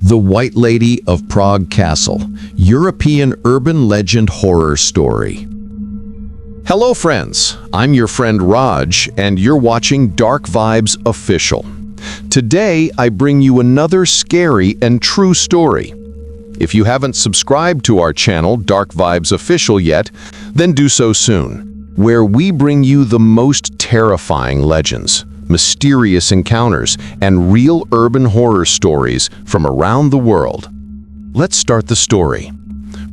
The White Lady of Prague Castle, European urban legend horror story. Hello friends, I'm your friend Raj, and you're watching Dark Vibes Official. Today, I bring you another scary and true story. If you haven't subscribed to our channel, Dark Vibes Official yet, then do so soon, where we bring you the most terrifying legends, mysterious encounters, and real urban horror stories from around the world. Let's start the story.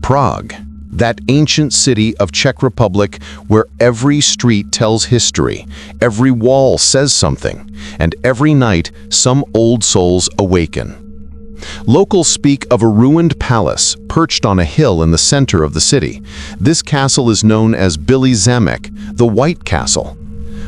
Prague, that ancient city of Czech Republic where every street tells history, every wall says something, and every night some old souls awaken. Locals speak of a ruined palace perched on a hill in the center of the city. This castle is known as Billy Zamek, the White Castle.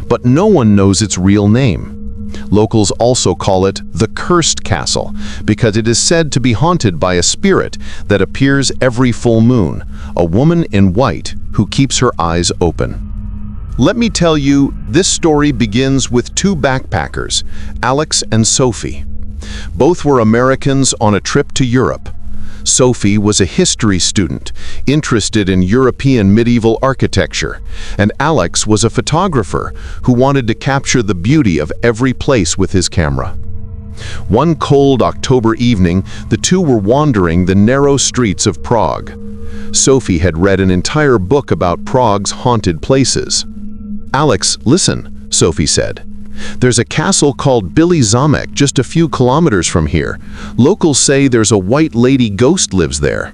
But no one knows its real name. Locals also call it the Cursed Castle because it is said to be haunted by a spirit that appears every full moon, a woman in white who keeps her eyes open. Let me tell you, this story begins with two backpackers, Alex and Sophie. Both were Americans on a trip to Europe. Sophie was a history student, interested in European medieval architecture, and Alex was a photographer who wanted to capture the beauty of every place with his camera. One cold October evening, the two were wandering the narrow streets of Prague. Sophie had read an entire book about Prague's haunted places. "Alex, listen," Sophie said. "There's a castle called Billy Zamek just a few kilometers from here. Locals say there's a white lady ghost lives there."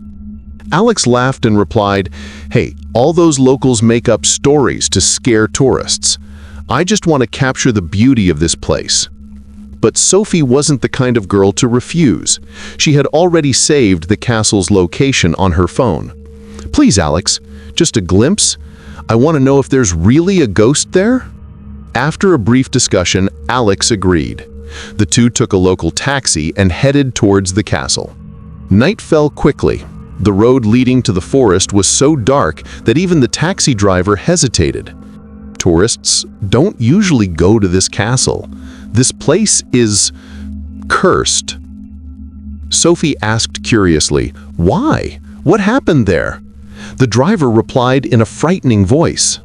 Alex laughed and replied, "Hey, all those locals make up stories to scare tourists. I just want to capture the beauty of this place." But Sophie wasn't the kind of girl to refuse. She had already saved the castle's location on her phone. "Please, Alex, just a glimpse. I want to know if there's really a ghost there." After a brief discussion, Alex agreed. The two took a local taxi and headed towards the castle. Night fell quickly. The road leading to the forest was so dark that even the taxi driver hesitated. Tourists don't usually go to this castle. This place is cursed. Sophie asked curiously, "Why? What happened there?" The driver replied in a frightening voice.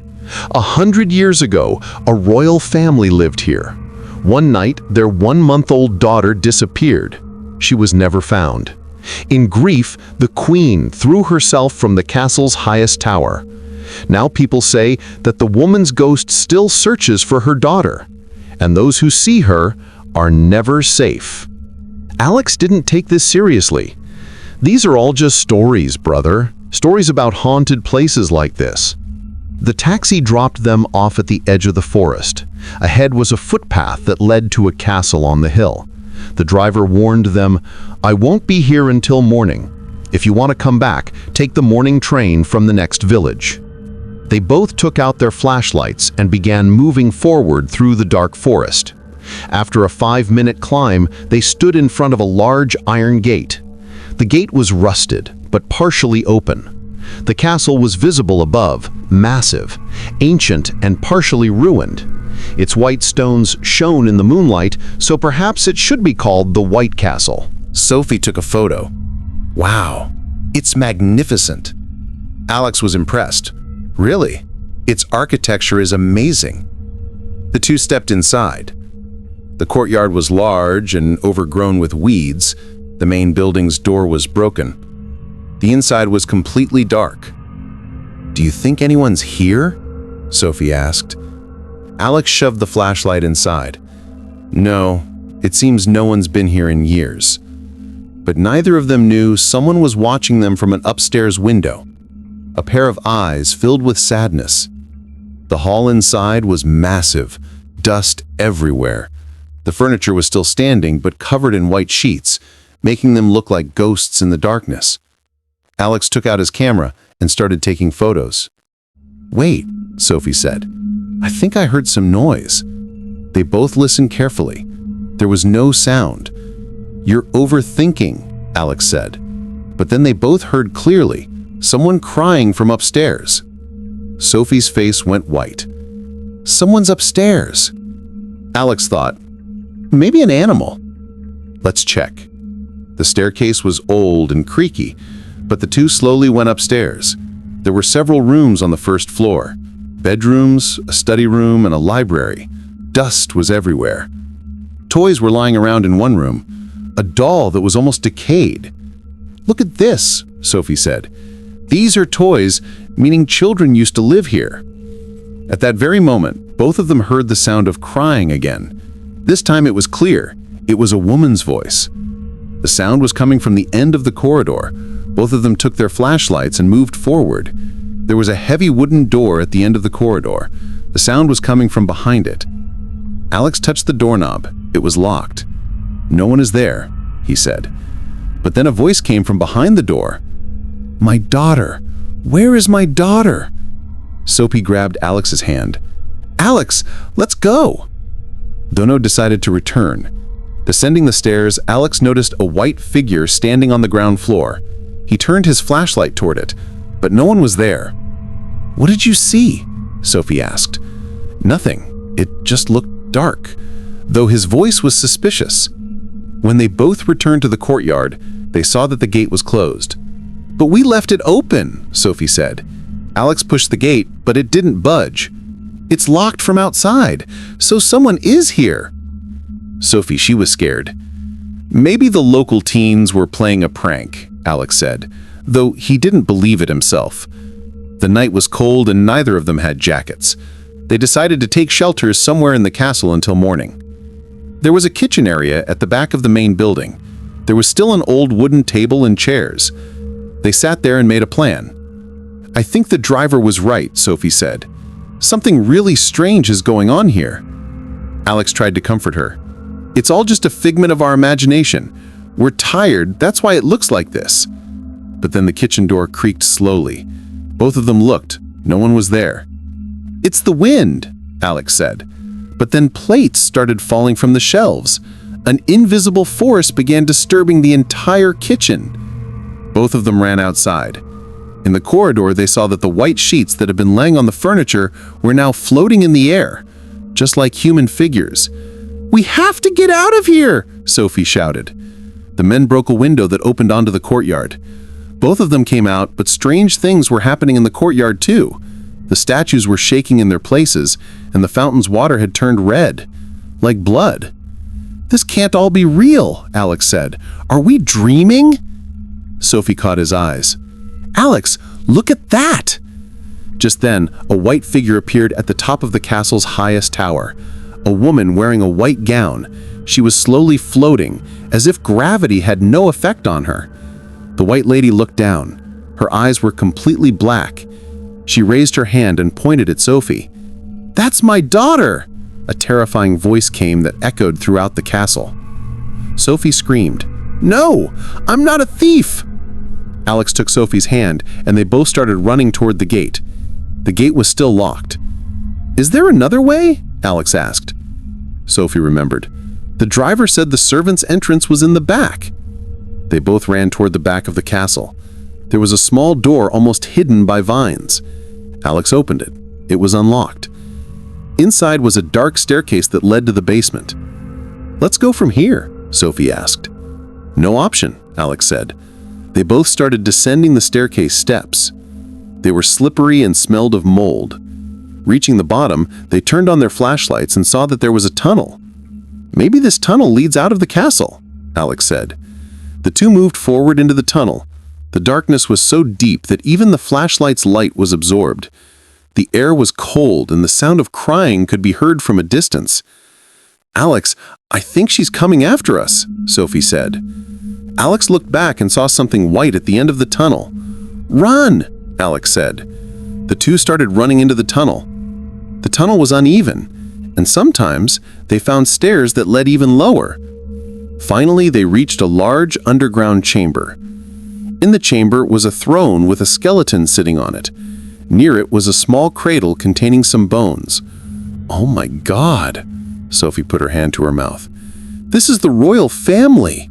100 years ago, a royal family lived here. One night, their one-month-old daughter disappeared. She was never found. In grief, the queen threw herself from the castle's highest tower. Now people say that the woman's ghost still searches for her daughter, and those who see her are never safe. Alex didn't take this seriously. "These are all just stories, brother. Stories about haunted places like this." The taxi dropped them off at the edge of the forest. Ahead was a footpath that led to a castle on the hill. The driver warned them, "I won't be here until morning. If you want to come back, take the morning train from the next village." They both took out their flashlights and began moving forward through the dark forest. After a 5-minute climb, they stood in front of a large iron gate. The gate was rusted, but partially open. The castle was visible above, massive, ancient, and partially ruined. Its white stones shone in the moonlight, so perhaps it should be called the White Castle. Sophie took a photo. "Wow, it's magnificent." Alex was impressed. "Really? Its architecture is amazing." The two stepped inside. The courtyard was large and overgrown with weeds. The main building's door was broken. The inside was completely dark. "Do you think anyone's here?" Sophie asked. Alex shoved the flashlight inside. "No, it seems no one's been here in years." But neither of them knew someone was watching them from an upstairs window, a pair of eyes filled with sadness. The hall inside was massive, dust everywhere. The furniture was still standing but covered in white sheets, making them look like ghosts in the darkness. Alex took out his camera and started taking photos. "Wait," Sophie said. "I think I heard some noise." They both listened carefully. There was no sound. "You're overthinking," Alex said. But then they both heard clearly, someone crying from upstairs. Sophie's face went white. "Someone's upstairs." Alex thought, "Maybe an animal." "Let's check." The staircase was old and creaky, but the two slowly went upstairs. There were several rooms on the first floor. Bedrooms, a study room, and a library. Dust was everywhere. Toys were lying around in one room. A doll that was almost decayed. "Look at this," Sophie said. "These are toys, meaning children used to live here." At that very moment, both of them heard the sound of crying again. This time it was clear. It was a woman's voice. The sound was coming from the end of the corridor. Both of them took their flashlights and moved forward. There was a heavy wooden door at the end of the corridor. The sound was coming from behind it. Alex touched the doorknob. It was locked. "No one is there," he said. But then a voice came from behind the door. "My daughter! Where is my daughter?" Sophie grabbed Alex's hand. "Alex, let's go!" Dono decided to return. Descending the stairs, Alex noticed a white figure standing on the ground floor. He turned his flashlight toward it, but no one was there. "What did you see?" Sophie asked. "Nothing. It just looked dark," though his voice was suspicious. When they both returned to the courtyard, they saw that the gate was closed. "But we left it open," Sophie said. Alex pushed the gate, but it didn't budge. "It's locked from outside, so someone is here." Sophie, she was scared. "Maybe the local teens were playing a prank," Alex said, though he didn't believe it himself. The night was cold and neither of them had jackets. They decided to take shelters somewhere in the castle until morning. There was a kitchen area at the back of the main building. There was still an old wooden table and chairs. They sat there and made a plan. "I think the driver was right," Sophie said. "Something really strange is going on here." Alex tried to comfort her. "It's all just a figment of our imagination. We're tired, that's why it looks like this." But then the kitchen door creaked slowly. Both of them looked. No one was there. "It's the wind," Alex said. But then plates started falling from the shelves. An invisible force began disturbing the entire kitchen. Both of them ran outside. In the corridor, they saw that the white sheets that had been laying on the furniture were now floating in the air, just like human figures. "We have to get out of here!" Sophie shouted. The men broke a window that opened onto the courtyard. Both of them came out, but strange things were happening in the courtyard too. The statues were shaking in their places, and the fountain's water had turned red, like blood. "This can't all be real," Alex said. "Are we dreaming?" Sophie caught his eyes. "Alex, look at that!" Just then, a white figure appeared at the top of the castle's highest tower. A woman wearing a white gown. She was slowly floating, as if gravity had no effect on her. The white lady looked down. Her eyes were completely black. She raised her hand and pointed at Sophie. "That's my daughter!" A terrifying voice came that echoed throughout the castle. Sophie screamed, "No! I'm not a thief!" Alex took Sophie's hand, and they both started running toward the gate. The gate was still locked. "Is there another way?" Alex asked. Sophie remembered. "The driver said the servants' entrance was in the back." They both ran toward the back of the castle. There was a small door almost hidden by vines. Alex opened it. It was unlocked. Inside was a dark staircase that led to the basement. "Let's go from here," Sophie asked. "No option," Alex said. They both started descending the staircase steps. They were slippery and smelled of mold. Reaching the bottom, they turned on their flashlights and saw that there was a tunnel. "Maybe this tunnel leads out of the castle," Alex said. The two moved forward into the tunnel. The darkness was so deep that even the flashlight's light was absorbed. The air was cold and the sound of crying could be heard from a distance. "Alex, I think she's coming after us," Sophie said. Alex looked back and saw something white at the end of the tunnel. "Run!" Alex said. The two started running into the tunnel. The tunnel was uneven, and sometimes they found stairs that led even lower. Finally, they reached a large underground chamber. In the chamber was a throne with a skeleton sitting on it. Near it was a small cradle containing some bones. "Oh my God!" Sophie put her hand to her mouth. "This is the royal family!"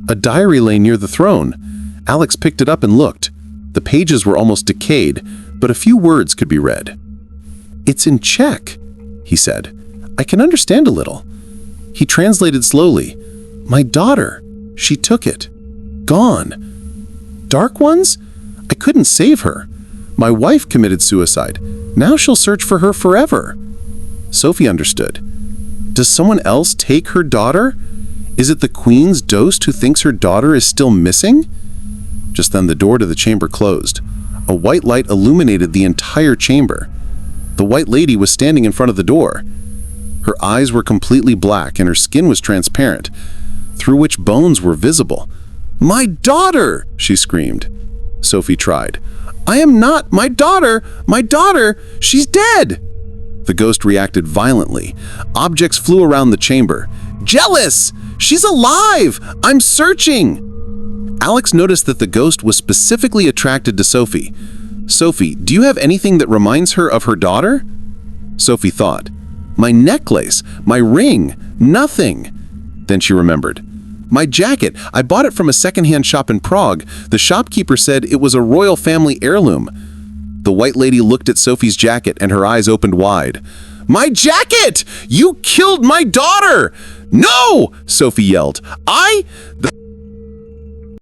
A diary lay near the throne. Alex picked it up and looked. The pages were almost decayed, but a few words could be read. "It's in Czech," he said. "I can understand a little." He translated slowly. "My daughter, She took it. Gone. Dark ones? I couldn't save her. My wife committed suicide. Now she'll search for her forever. Sophie understood. Does someone else take her daughter? Is it the Queen's ghost who thinks her daughter is still missing? Just then the door to the chamber closed. A white light illuminated the entire chamber. The white lady was standing in front of the door. Her eyes were completely black and her skin was transparent, through which bones were visible. "My daughter!" she screamed. Sophie tried. "I am not my daughter! My daughter! She's dead!" The ghost reacted violently. Objects flew around the chamber. "Jealous! She's alive! I'm searching!" Alex noticed that the ghost was specifically attracted to Sophie. "Sophie, do you have anything that reminds her of her daughter?" Sophie thought. "My necklace, my ring, nothing." Then she remembered. "My jacket, I bought it from a secondhand shop in Prague. The shopkeeper said it was a royal family heirloom." The white lady looked at Sophie's jacket and her eyes opened wide. "My jacket! You killed my daughter!" "No!" Sophie yelled. The